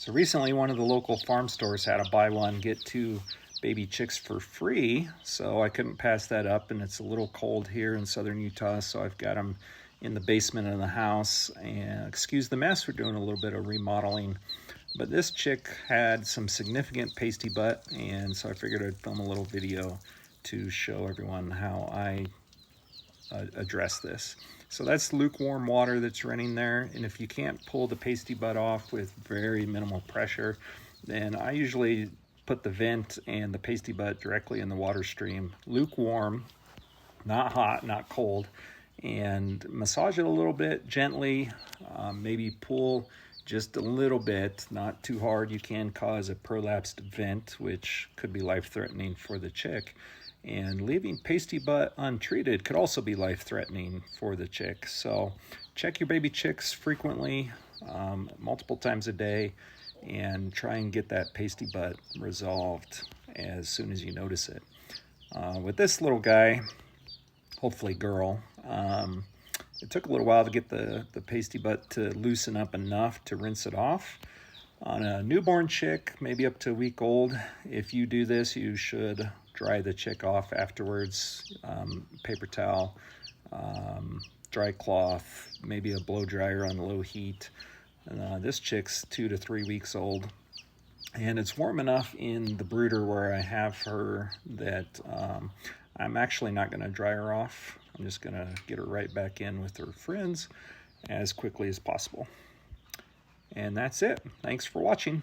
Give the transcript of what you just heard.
So recently one of the local farm stores had a buy one, get two baby chicks for free. So I couldn't pass that up, and it's a little cold here in southern Utah, so I've got them in the basement of the house. And excuse the mess, we're doing a little bit of remodeling. But this chick had some significant pasty butt, and so I figured I'd film a little video to show everyone how I address this. So that's lukewarm water that's running there, and if you can't pull the pasty butt off with very minimal pressure, then I usually put the vent and the pasty butt directly in the water stream, lukewarm, not hot, not cold, and massage it a little bit gently, maybe pull just a little bit, not too hard. You can cause a prolapsed vent, which could be life-threatening for the chick. And leaving pasty butt untreated could also be life-threatening for the chick. So check your baby chicks frequently, multiple times a day, and try and get that pasty butt resolved as soon as you notice it. With this little guy, hopefully girl, it took a little while to get the pasty butt to loosen up enough to rinse it off. On a newborn chick, maybe up to a week old, if you do this, you should dry the chick off afterwards. Paper towel, dry cloth, maybe a blow dryer on low heat. This chick's 2 to 3 weeks old, and it's warm enough in the brooder where I have her that I'm actually not going to dry her off. I'm just going to get her right back in with her friends as quickly as possible. And that's it. Thanks for watching.